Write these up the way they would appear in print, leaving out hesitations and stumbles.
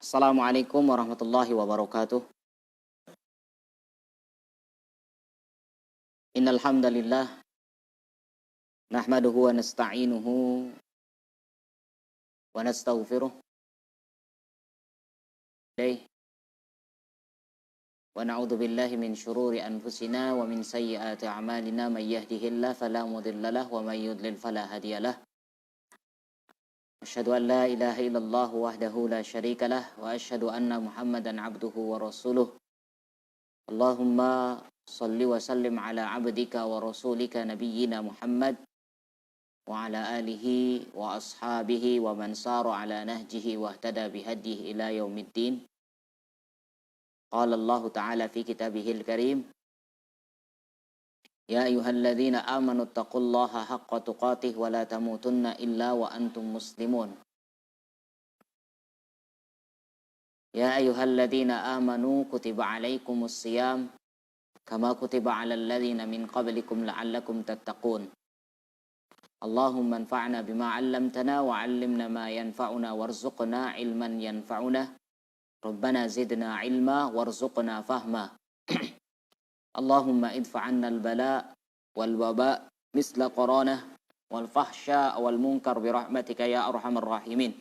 Assalamualaikum warahmatullahi wabarakatuh. Innal hamdalillah nahmaduhu wa nasta'inuhu wa nastaghfiruh wa na'udzu billahi min syururi anfusina wa min sayyiati a'malina may yahdihillahu fala mudhillalah wa may yudlil fala hadiyalah. Asyhadu an la ilaha illallah wahdahu la syarikalah wa asyhadu anna Muhammadan abduhu wa rasuluh. Allahumma salli wa sallim ala abdika wa rasulika nabiyyina Muhammad wa ala alihi wa ashabihi wa man sara ala nahjihi wa ihtada bihadihi ila yaumiddin. Qala Allah Ta'ala fi kitabihil karim, ya ayyuhalladzina amanu taqullaha haqqa tuqatih wa la tamutunna illa wa antum muslimun. Ya ayyuhalladzina amanu kutiba alaikumus siyam kama kutiba alal ladzina min qablikum la'allakum tattaqun. Allahumma anfa'na bima 'allamtana wa 'allimna ma yanfa'una warzuqna ilman yanfa'una. Rabbana zidna ilma warzuqna fahma. Allahumma idfa' 'anna al-bala' wal waba' misla qaranah wal fahsya' wal munkar bi rahmatika ya arhamar rahimin.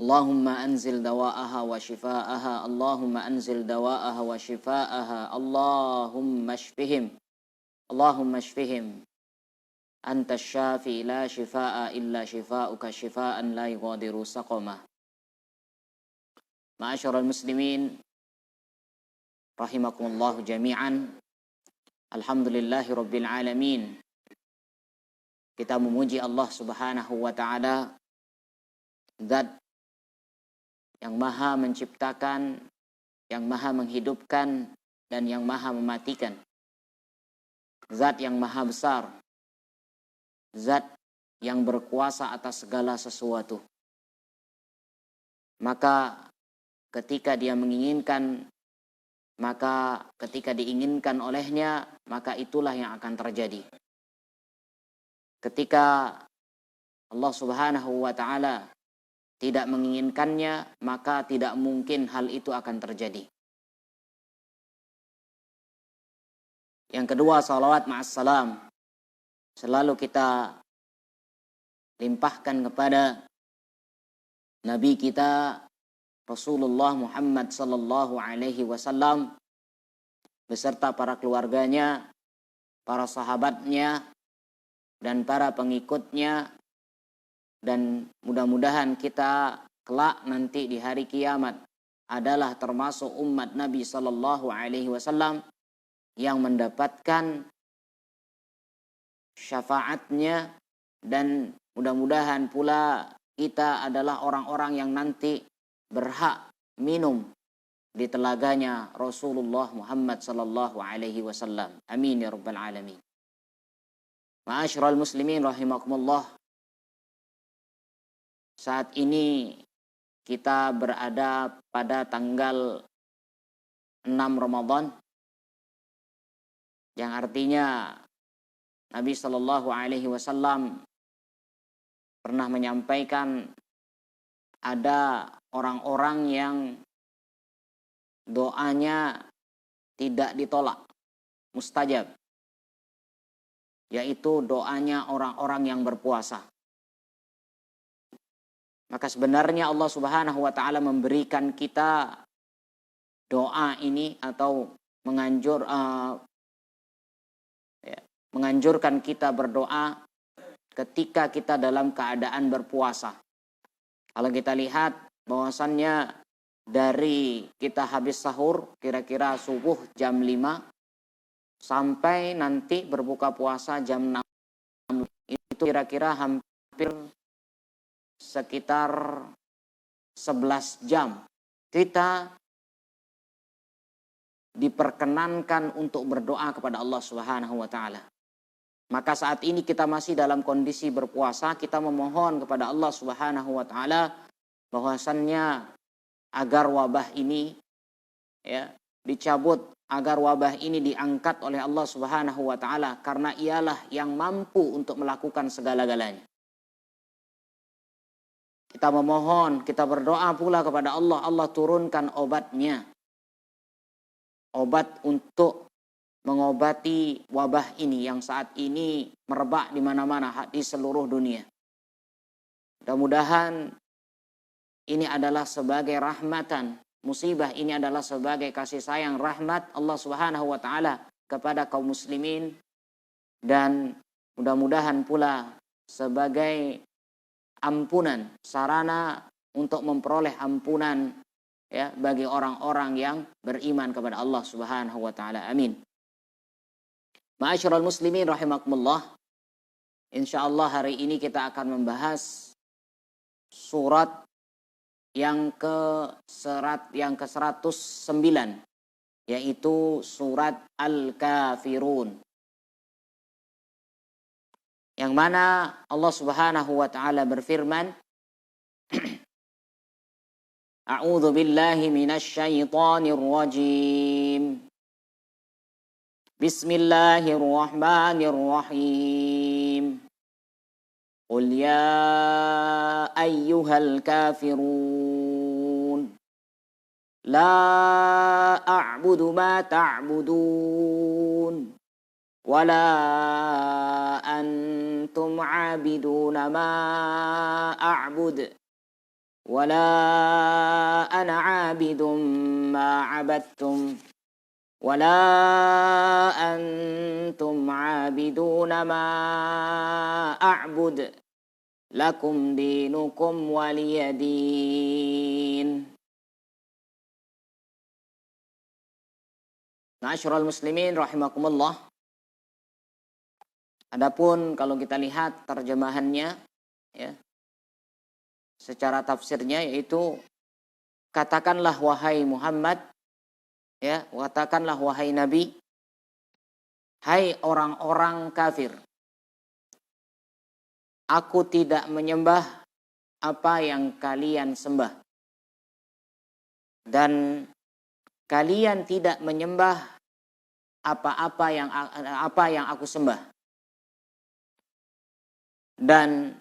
Allahumma anzil dawa'aha wa shifa'aha. Allahumma anzil dawa'aha wa shifa'aha. Allahumma shfihim. Allahumma shfihim. Anta syafi la shifaa illa shifauka shifaan la yughadiru saqama. Ma'asyiral muslimin rahimakumullah jami'an. Alhamdulillahi rabbil alamin. Kita memuji Allah Subhanahu wa taala, zat yang maha menciptakan, yang maha menghidupkan, dan yang maha mematikan. Zat yang maha besar, zat yang berkuasa atas segala sesuatu. Maka ketika dia menginginkan, maka ketika diinginkan olehnya, maka itulah yang akan terjadi. Ketika Allah Subhanahu wa ta'ala tidak menginginkannya, maka tidak mungkin hal itu akan terjadi. Yang kedua, salawat ma'assalam selalu kita limpahkan kepada Nabi kita Rasulullah Muhammad sallallahu alaihi wasallam beserta para keluarganya, para sahabatnya, dan para pengikutnya, dan mudah-mudahan kita kelak nanti di hari kiamat adalah termasuk umat Nabi sallallahu alaihi wasallam yang mendapatkan syafaatnya, dan mudah-mudahan pula kita adalah orang-orang yang nanti berhak minum di telaganya Rasulullah Muhammad sallallahu alaihi wasallam. Amin ya rabbal alamin. Ma'asyiral muslimin rahimakumullah. Saat ini kita berada pada tanggal 6 Ramadan, yang artinya Nabi sallallahu alaihi wasallam pernah menyampaikan ada orang-orang yang doanya tidak ditolak, mustajab, yaitu doanya orang-orang yang berpuasa. Maka sebenarnya Allah Subhanahu wa taala memberikan kita doa ini atau menganjurkan kita berdoa ketika kita dalam keadaan berpuasa. Kalau kita lihat bahwasannya dari kita habis sahur kira-kira subuh jam 5 sampai nanti berbuka puasa jam 6, itu kira-kira hampir sekitar 11 jam kita diperkenankan untuk berdoa kepada Allah Subhanahu wa taala. Maka saat ini kita masih dalam kondisi berpuasa, kita memohon kepada Allah Subhanahu wa taala bahwasannya agar wabah ini dicabut, agar wabah ini diangkat oleh Allah Subhanahu wa taala, karena ialah yang mampu untuk melakukan segala-galanya. Kita memohon, kita berdoa pula kepada Allah. Allah turunkan obatnya. Obat untuk mengobati wabah ini yang saat ini merebak di mana-mana di seluruh dunia. Mudah-mudahan ini adalah sebagai rahmatan. Musibah ini adalah sebagai kasih sayang rahmat Allah Subhanahu wa taala kepada kaum muslimin, dan mudah-mudahan pula sebagai ampunan, sarana untuk memperoleh ampunan ya bagi orang-orang yang beriman kepada Allah Subhanahu wa taala. Amin. Ma'asyiral muslimin rahimakumullah. Insyaallah hari ini kita akan membahas surat yang ke-109, yaitu surat Al-Kafirun. Yang mana Allah Subhanahu wa taala berfirman, A'udzu billahi minasy syaithanir rajim. Bismillahirrahmanirrahim. Qul ya ayyuhal kafirun la a'budu ma ta'budun wala antum 'abiduna ma a'bud wala ana 'abidum ma 'abadtum wala antum 'abiduna ma a'bud lakum dinukum waliyadin. Ma'asyiral muslimin rahimakumullah. Adapun kalau kita lihat terjemahannya ya, secara tafsirnya yaitu katakanlah wahai Muhammad, ya, katakanlah wahai Nabi, hai orang-orang kafir, aku tidak menyembah apa yang kalian sembah, dan kalian tidak menyembah apa yang aku sembah, dan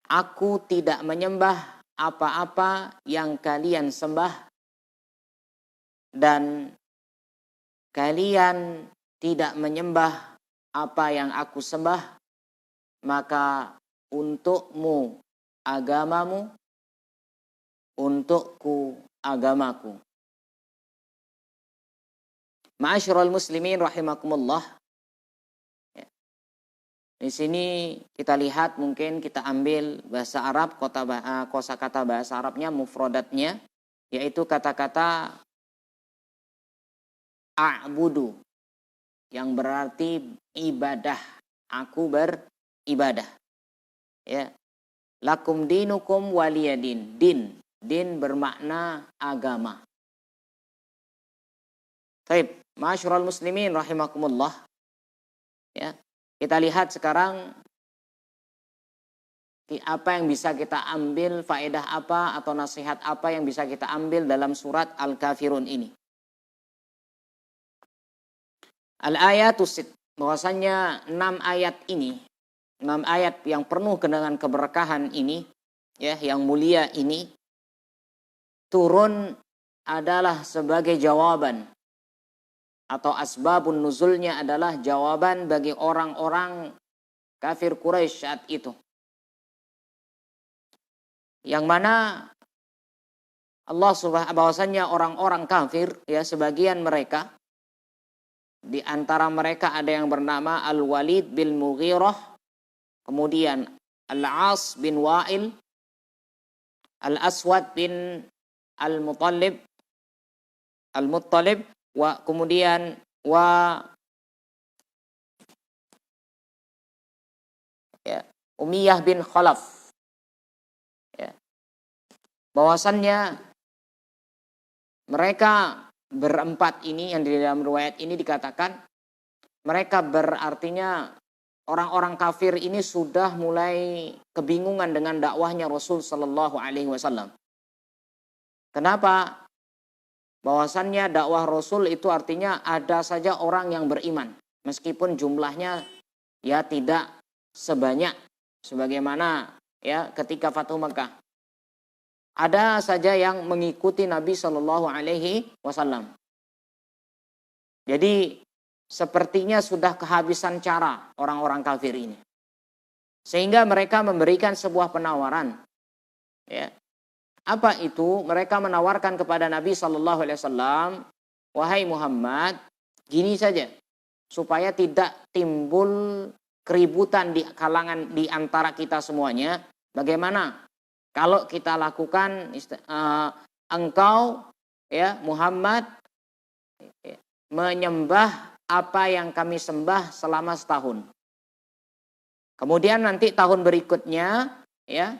aku tidak menyembah apa-apa yang kalian sembah, dan kalian tidak menyembah apa yang aku sembah, maka untukmu agamamu, untukku agamaku. Ma'asyiral muslimin rahimakumullah. Di sini kita lihat, mungkin kita ambil bahasa Arab, kosakata bahasa Arabnya, mufradatnya, yaitu kata-kata a'budu, yang berarti ibadah, aku beribadah. Ya. Lakum dinukum waliyadin, din bermakna agama. Baik, ma'asyiral muslimin rahimakumullah. Ya. Kita lihat sekarang apa yang bisa kita ambil, faedah apa atau nasihat apa yang bisa kita ambil dalam surat Al-Kafirun ini. Al-ayatus sit, bahwasanya 6 ayat ini, 6 ayat yang penuh dengan keberkahan ini, ya, yang mulia ini, turun adalah sebagai jawaban, atau asbabun nuzulnya adalah jawaban bagi orang-orang kafir Quraisy saat itu. Yang mana Allah bahwasanya orang-orang kafir, ya, sebagian mereka, di antara mereka ada yang bernama Al-Walid bin Mughirah, kemudian Al-As bin Wa'il, Al-Aswad bin Al-Muttalib, kemudian Umayyah bin Khalaf. Ya. Bahwasannya mereka berempat ini yang di dalam riwayat ini dikatakan mereka berartinya orang-orang kafir ini sudah mulai kebingungan dengan dakwahnya Rasul Sallallahu Alaihi Wasallam. Kenapa? Bahwasannya dakwah Rasul itu artinya ada saja orang yang beriman, meskipun jumlahnya ya tidak sebanyak sebagaimana ya ketika Fatuh Makkah. ada saja yang mengikuti Nabi Shallallahu Alaihi Wasallam. Jadi sepertinya sudah kehabisan cara orang-orang kafir ini, sehingga mereka memberikan sebuah penawaran. Ya. Apa itu? Mereka menawarkan kepada Nabi Shallallahu Alaihi Wasallam, wahai Muhammad, gini saja, supaya tidak timbul keributan di kalangan di antara kita semuanya. Bagaimana kalau kita lakukan engkau ya Muhammad menyembah apa yang kami sembah selama setahun. Kemudian nanti tahun berikutnya ya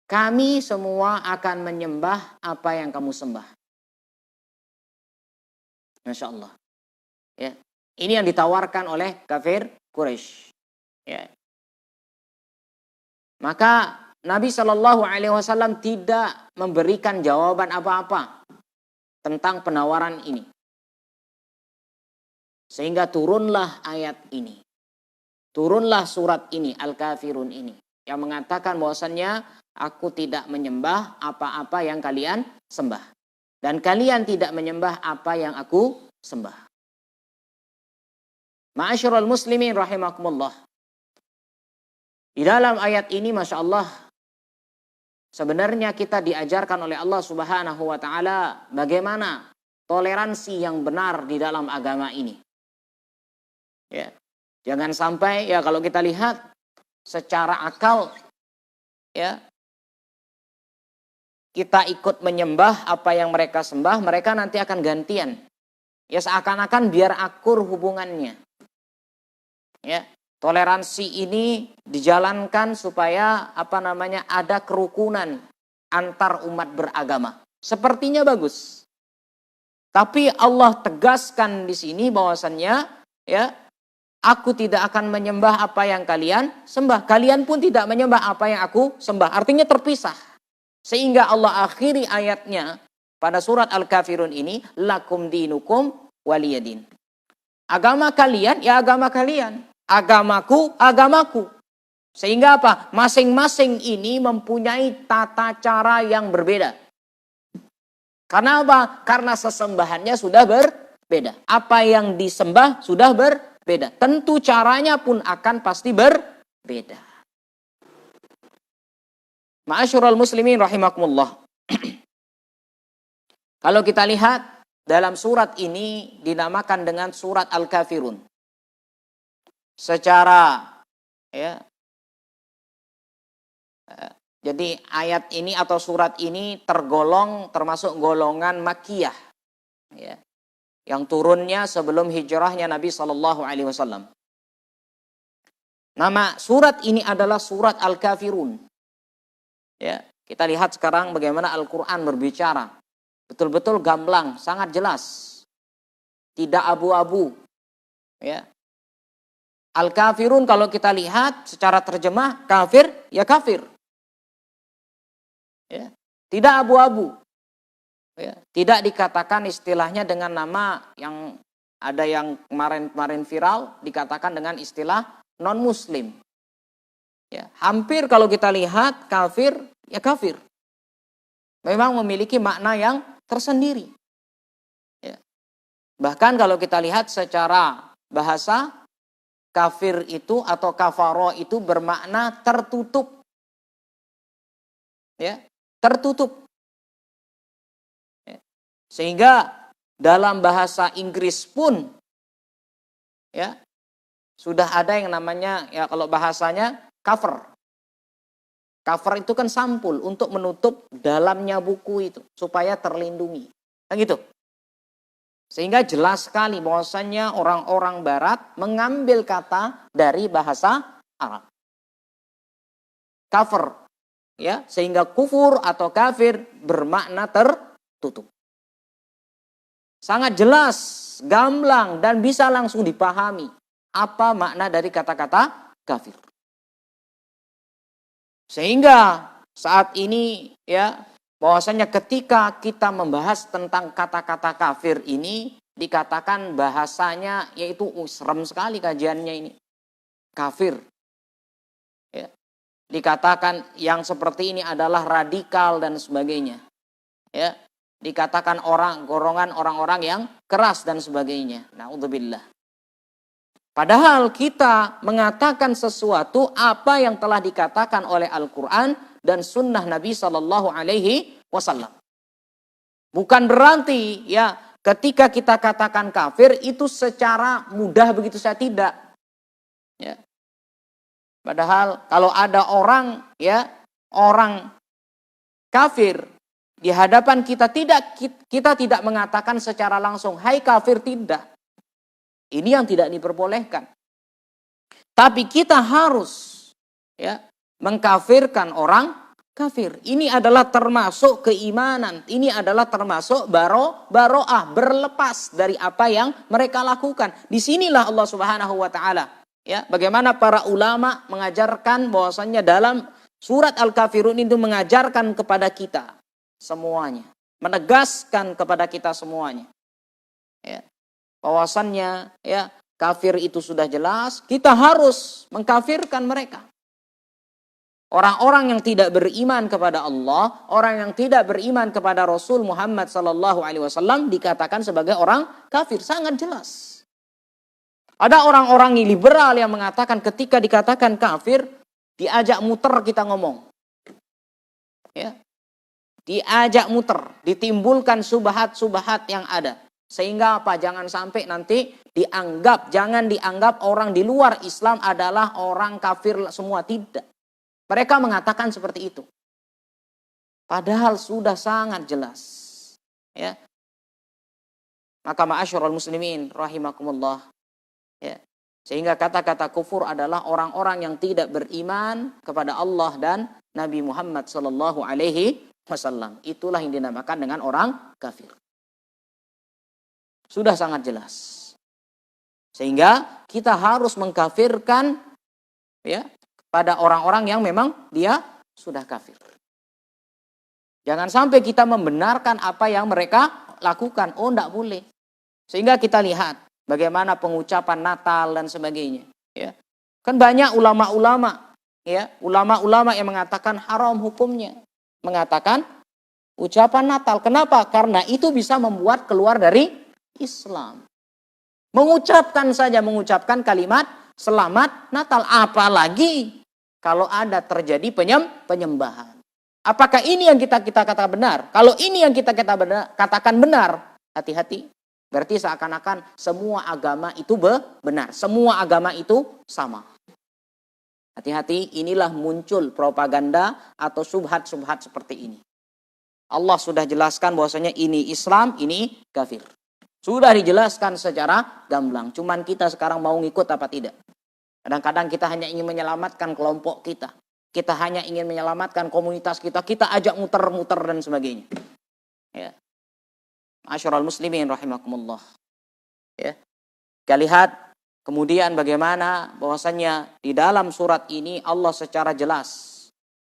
kami semua akan menyembah apa yang kamu sembah. Masya Allah. Ya. Ini yang ditawarkan oleh kafir Quraisy. Ya. Maka Nabi Shallallahu Alaihi Wasallam tidak memberikan jawaban apa-apa tentang penawaran ini. Sehingga turunlah ayat ini. Turunlah surat ini, Al-Kafirun ini. Yang mengatakan bahwasannya aku tidak menyembah apa-apa yang kalian sembah. Dan kalian tidak menyembah apa yang aku sembah. Ma'asyiral muslimin rahimakumullah. Di dalam ayat ini Masya Allah, sebenarnya kita diajarkan oleh Allah Subhanahu wa Ta'ala bagaimana toleransi yang benar di dalam agama ini. Ya. Jangan sampai ya kalau kita lihat secara akal ya kita ikut menyembah apa yang mereka sembah, mereka nanti akan gantian. Ya seakan-akan biar akur hubungannya. Ya, toleransi ini dijalankan supaya ada kerukunan antar umat beragama. Sepertinya bagus. Tapi Allah tegaskan di sini bahwasannya ya aku tidak akan menyembah apa yang kalian sembah. Kalian pun tidak menyembah apa yang aku sembah. Artinya terpisah. Sehingga Allah akhiri ayatnya pada surat Al-Kafirun ini. Lakum dinukum waliyadin. Agama kalian, ya agama kalian. Agamaku, agamaku. Sehingga apa? Masing-masing ini mempunyai tata cara yang berbeda. Karena apa? Karena sesembahannya sudah berbeda. Apa yang disembah sudah berbeda. Tentu caranya pun akan pasti berbeda. Ma'asyiral muslimin rahimakumullah. Kalau kita lihat dalam surat ini dinamakan dengan surat Al-Kafirun. Secara ya jadi ayat ini atau surat ini termasuk golongan Makkiyah. Ya. Yang turunnya sebelum hijrahnya Nabi Shallallahu Alaihi Wasallam. Nama surat ini adalah surat Al-Kafirun. Ya, kita lihat sekarang bagaimana Al-Quran berbicara. Betul-betul gamblang, sangat jelas. Tidak abu-abu. Ya. Al-Kafirun kalau kita lihat secara terjemah kafir, ya kafir. Ya. Tidak abu-abu. Ya, tidak dikatakan istilahnya dengan nama yang ada yang kemarin viral dikatakan dengan istilah non-muslim. Ya, hampir kalau kita lihat kafir, ya kafir. Memang memiliki makna yang tersendiri. Ya. Bahkan kalau kita lihat secara bahasa, kafir itu atau kafaro itu bermakna tertutup. Ya, tertutup. Sehingga dalam bahasa Inggris pun ya sudah ada yang namanya ya kalau bahasanya cover. Cover itu kan sampul untuk menutup dalamnya buku itu supaya terlindungi. Kan gitu. Sehingga jelas sekali bahwasannya orang-orang barat mengambil kata dari bahasa Arab. Cover ya sehingga kufur atau kafir bermakna tertutup. Sangat jelas, gamblang, dan bisa langsung dipahami apa makna dari kata-kata kafir. Sehingga saat ini ya bahwasanya ketika kita membahas tentang kata-kata kafir ini dikatakan bahasanya yaitu serem sekali kajiannya ini. Kafir. Ya. dikatakan yang seperti ini adalah radikal dan sebagainya. Ya, dikatakan golongan orang-orang yang keras dan sebagainya. Na'udzubillah. Padahal kita mengatakan sesuatu apa yang telah dikatakan oleh Al-Quran dan Sunnah Nabi Sallallahu Alaihi Wasallam. Bukan berarti ya ketika kita katakan kafir itu secara mudah begitu saja, tidak. Ya. Padahal kalau ada orang kafir di hadapan kita tidak mengatakan secara langsung hai kafir, tidak. Ini yang tidak diperbolehkan. Tapi kita harus mengkafirkan orang kafir. Ini adalah termasuk keimanan. Ini adalah termasuk baro'ah, berlepas dari apa yang mereka lakukan. Disinilah Allah Subhanahu wa taala bagaimana para ulama mengajarkan bahwasannya dalam surat Al-Kafirun itu mengajarkan kepada kita semuanya, menegaskan kepada kita semuanya. Bahwasannya kafir itu sudah jelas, kita harus mengkafirkan mereka. Orang-orang yang tidak beriman kepada Allah, orang yang tidak beriman kepada Rasul Muhammad sallallahu alaihi wasallam dikatakan sebagai orang kafir, sangat jelas. Ada orang-orang liberal yang mengatakan ketika dikatakan kafir, diajak muter kita ngomong. Diajak muter, ditimbulkan subhat-subhat yang ada. Sehingga apa? Jangan sampai nanti jangan dianggap orang di luar Islam adalah orang kafir semua, tidak. Mereka mengatakan seperti itu. Padahal sudah sangat jelas. Maka ma'asyiral muslimin rahimakumullah. Sehingga kata-kata kufur adalah orang-orang yang tidak beriman kepada Allah dan Nabi Muhammad sallallahu alaihi wasallam. Itulah yang dinamakan dengan orang kafir. Sudah sangat jelas. Sehingga kita harus mengkafirkan pada orang-orang yang memang dia sudah kafir. Jangan sampai kita membenarkan apa yang mereka lakukan. Oh, enggak boleh. Sehingga kita lihat bagaimana pengucapan Natal dan sebagainya. Kan banyak ulama-ulama yang mengatakan haram hukumnya. Mengatakan ucapan Natal. Kenapa? Karena itu bisa membuat keluar dari Islam. Mengucapkan kalimat selamat Natal. Apalagi kalau ada terjadi penyembahan. Apakah ini yang kita katakan benar? Kalau ini yang kita katakan benar, hati-hati. Berarti seakan-akan semua agama itu benar. Semua agama itu sama. Hati-hati, inilah muncul propaganda atau subhat-subhat seperti ini. Allah sudah jelaskan bahwasanya ini Islam, ini kafir. Sudah dijelaskan secara gamblang. Cuman kita sekarang mau ngikut apa tidak. Kadang-kadang kita hanya ingin menyelamatkan kelompok kita. Kita hanya ingin menyelamatkan komunitas kita. Kita ajak muter-muter dan sebagainya. Ma'asyiral muslimin rahimakumullah. Kita lihat kemudian bagaimana bahwasannya di dalam surat ini Allah secara jelas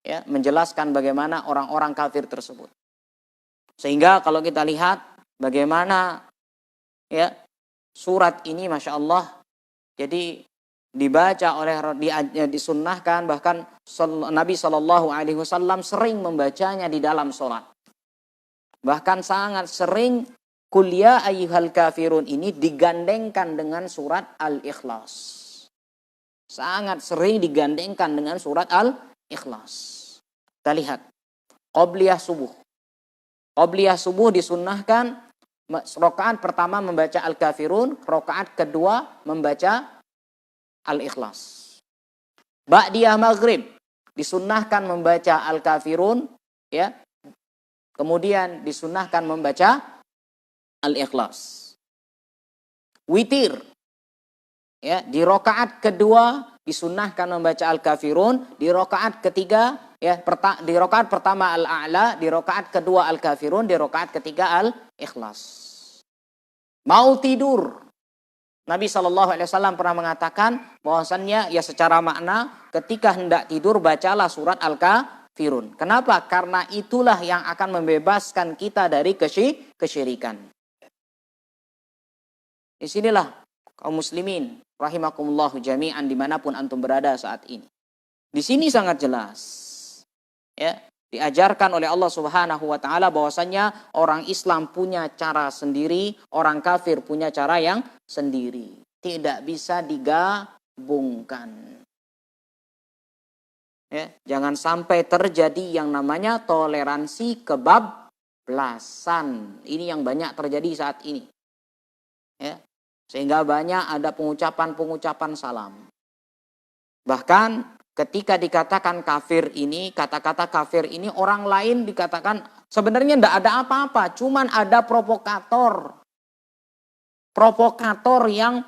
menjelaskan bagaimana orang-orang kafir tersebut. Sehingga kalau kita lihat bagaimana surat ini Masya Allah jadi dibaca disunnahkan, bahkan Nabi SAW sering membacanya di dalam sholat. Bahkan sangat sering Qul ya ayyuhal kafirun ini digandengkan dengan surat Al-Ikhlas. Sangat sering digandengkan dengan surat Al-Ikhlas. Kita lihat. Qobliyah subuh. Qobliyah subuh disunnahkan. Rakaat pertama membaca Al-Kafirun. Rakaat kedua membaca Al-Ikhlas. Ba'diyah maghrib. Disunnahkan membaca Al-Kafirun. Kemudian disunnahkan membaca Al-Ikhlas. Witir. Di rakaat kedua disunnahkan membaca Al-Kafirun. Di rakaat ketiga, di rakaat pertama Al-A'la. Di rakaat kedua Al-Kafirun. Di rakaat ketiga Al-Ikhlas. Mau tidur. Nabi SAW pernah mengatakan bahwasannya secara makna ketika hendak tidur bacalah surat Al-Kafirun. Kenapa? Karena itulah yang akan membebaskan kita dari kesyirikan. Disinilah kaum muslimin rahimakumullahu jami'an dimanapun antum berada saat ini. Di sini sangat jelas. Ya, diajarkan oleh Allah Subhanahu wa taala bahwasanya orang Islam punya cara sendiri, orang kafir punya cara yang sendiri. Tidak bisa digabungkan. Ya, jangan sampai terjadi yang namanya toleransi kebablasan. Ini yang banyak terjadi saat ini. Ya, sehingga banyak ada pengucapan-pengucapan salam. Bahkan ketika dikatakan kafir ini, kata-kata kafir ini orang lain dikatakan sebenarnya tidak ada apa-apa, cuman ada provokator. Provokator yang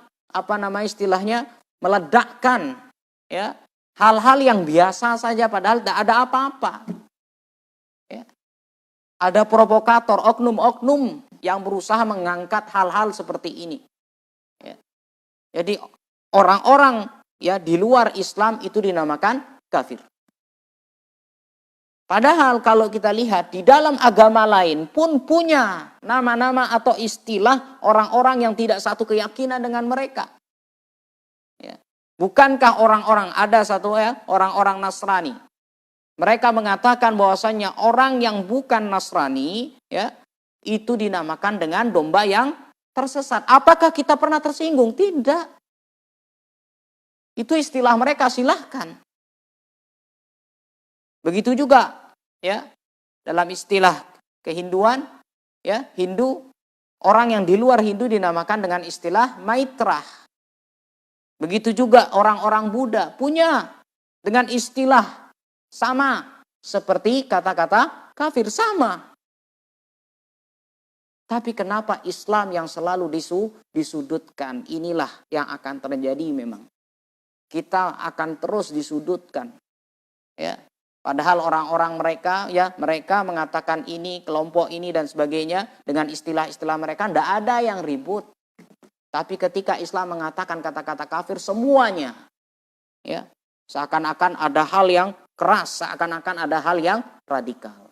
istilahnya meledakkan, ya, hal-hal yang biasa saja padahal tidak ada apa-apa. Ya. Ada provokator, oknum-oknum yang berusaha mengangkat hal-hal seperti ini. Ya. Jadi orang-orang ya di luar Islam itu dinamakan kafir. Padahal kalau kita lihat di dalam agama lain pun punya nama-nama atau istilah orang-orang yang tidak satu keyakinan dengan mereka. Ya. Bukankah orang-orang ada orang-orang Nasrani. Mereka mengatakan bahwasannya orang yang bukan Nasrani ya itu dinamakan dengan domba yang tersesat. Apakah kita pernah tersinggung? Tidak. Itu istilah mereka, silahkan. Begitu juga ya dalam istilah kehinduan ya Hindu, orang yang di luar Hindu dinamakan dengan istilah Maitra. Begitu juga orang-orang Buddha punya dengan istilah sama seperti kata-kata kafir sama. Tapi kenapa Islam yang selalu disudutkan? Inilah yang akan terjadi memang. Kita akan terus disudutkan. Ya. Padahal orang-orang mereka mengatakan ini, kelompok ini dan sebagainya dengan istilah-istilah mereka tidak ada yang ribut. Tapi ketika Islam mengatakan kata-kata kafir semuanya ya seakan-akan ada hal yang keras, seakan-akan ada hal yang radikal.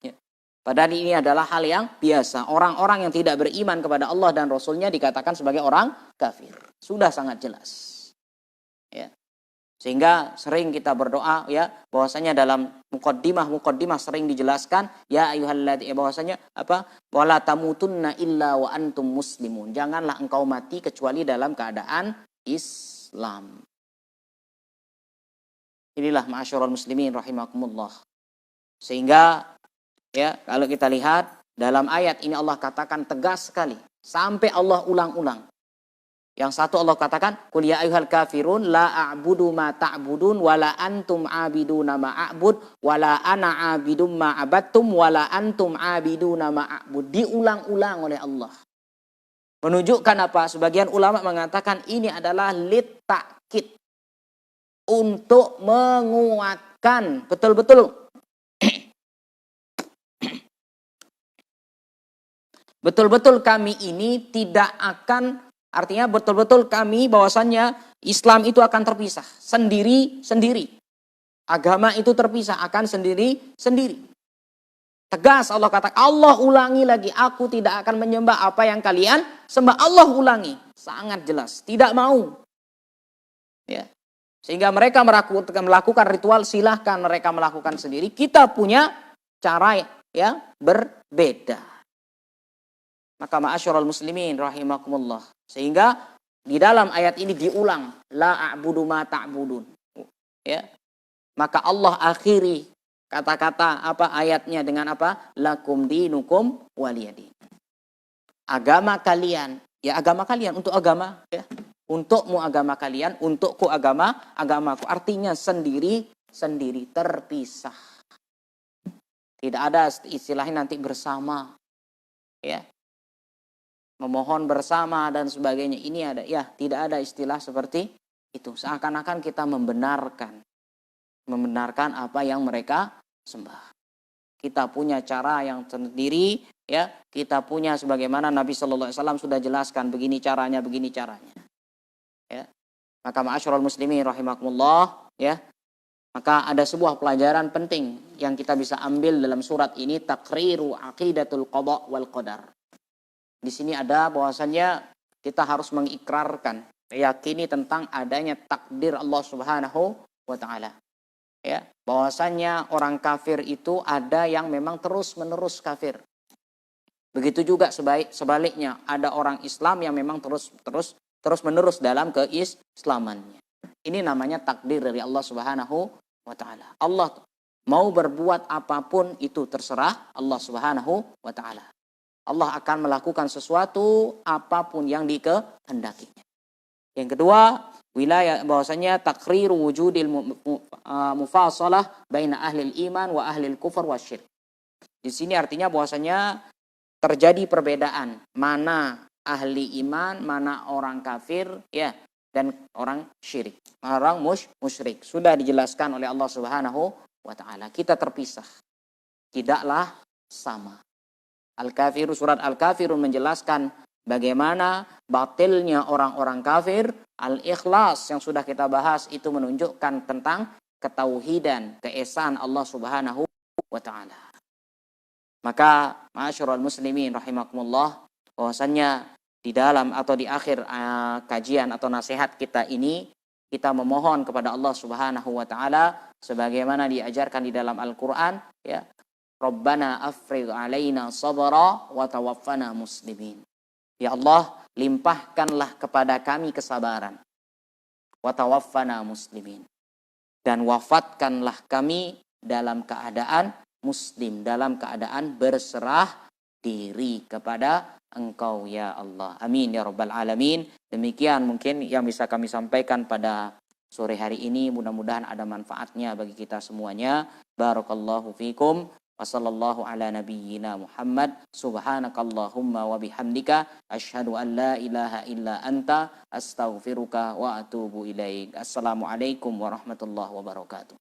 Ya. Padahal ini adalah hal yang biasa. Orang-orang yang tidak beriman kepada Allah dan Rasulnya dikatakan sebagai orang kafir. Sudah sangat jelas. Ya. Sehingga sering kita berdoa ya bahwasanya dalam muqaddimah sering dijelaskan ya ayyuhalladzina bahwasanya wala tamutunna illa wa antum muslimun. Janganlah engkau mati kecuali dalam keadaan Islam. Inilah ma'asyiral muslimin rahimakumullah. Sehingga ya kalau kita lihat dalam ayat ini Allah katakan tegas sekali sampai Allah ulang-ulang. Yang satu Allah katakan qul ya ayyuhal kafirun la a'budu ma ta'budun wala antum 'abiduna ma a'bud wala ana 'abidum ma 'abattum wala antum 'abiduna ma a'bud. Diulang-ulang oleh Allah. Menunjukkan apa? Sebagian ulama mengatakan ini adalah lit ta'kid. Untuk menguatkan betul-betul betul-betul kami ini tidak akan, artinya betul-betul kami bahwasannya Islam itu akan terpisah sendiri-sendiri. Agama itu terpisah akan sendiri-sendiri. Tegas Allah kata, Allah ulangi lagi, aku tidak akan menyembah apa yang kalian sembah. Allah ulangi, sangat jelas, tidak mau. Ya. Sehingga mereka melakukan ritual, silahkan mereka melakukan sendiri. Kita punya cara yang berbeda. Maka ma'asyiral muslimin rahimakumullah. Sehingga di dalam ayat ini diulang la a'budu ma ta'budun. Ya. Maka Allah akhiri kata-kata ayatnya dengan lakum dinukum waliyadin. Agama kalian, ya agama kalian untuk agama ya. Untukmu agama kalian, untukku agamaku. Artinya sendiri terpisah. Tidak ada istilahnya nanti bersama. Ya. Memohon bersama dan sebagainya. Ini ada ya, tidak ada istilah seperti itu. Seakan-akan kita membenarkan apa yang mereka sembah. Kita punya cara yang sendiri ya. Kita punya sebagaimana Nabi sallallahu alaihi wasallam sudah jelaskan begini caranya. Ya. Maka ma'asyiral muslimin rahimakumullah ya. Maka ada sebuah pelajaran penting yang kita bisa ambil dalam surat ini, taqriru aqidatul qada wal qadar. Di sini ada bahwasannya kita harus mengikrarkan Meyakini tentang adanya takdir Allah Subhanahu wa taala. Ya, bahwasanya orang kafir itu ada yang memang terus-menerus kafir. Begitu juga sebaliknya, ada orang Islam yang memang terus-menerus dalam keislamannya. Ini namanya takdir dari Allah Subhanahu wa taala. Allah mau berbuat apapun itu terserah Allah Subhanahu wa taala. Allah akan melakukan sesuatu apapun yang dikehendakinya. Yang kedua, wilayah bahwasanya takriru wujudil mufasalah baina ahlil iman wa ahlil kufur wasyirk. Di sini artinya bahwasanya terjadi perbedaan mana ahli iman, mana orang kafir, ya, dan orang syirik, orang musyrik. Sudah dijelaskan oleh Allah Subhanahu wa taala. Kita terpisah. Tidaklah sama. Surat Al-Kafirun menjelaskan bagaimana batilnya orang-orang kafir. Al-Ikhlas yang sudah kita bahas itu menunjukkan tentang ketauhidan, keesaan Allah Subhanahu wa taala. Maka ma'asyiral muslimin rahimakumullah, bahwasannya di dalam atau di akhir kajian atau nasihat kita ini, kita memohon kepada Allah Subhanahu wa taala sebagaimana diajarkan di dalam Al-Qur'an, ya. Rabbana afrigh alaina sabra wa tawaffana muslimin. Ya Allah, limpahkanlah kepada kami kesabaran. Wa tawaffana muslimin. Dan wafatkanlah kami dalam keadaan muslim, dalam keadaan berserah diri kepada Engkau ya Allah. Amin ya rabbal alamin. Demikian mungkin yang bisa kami sampaikan pada sore hari ini. Mudah-mudahan ada manfaatnya bagi kita semuanya. Barakallahu fikum. Wassallallahu ala nabiyyina Muhammad. Subhanakallahumma wa bihamdika asyhadu an la ilaha illa anta astaghfiruka wa atubu ilaik. Assalamualaikum warahmatullahi wabarakatuh.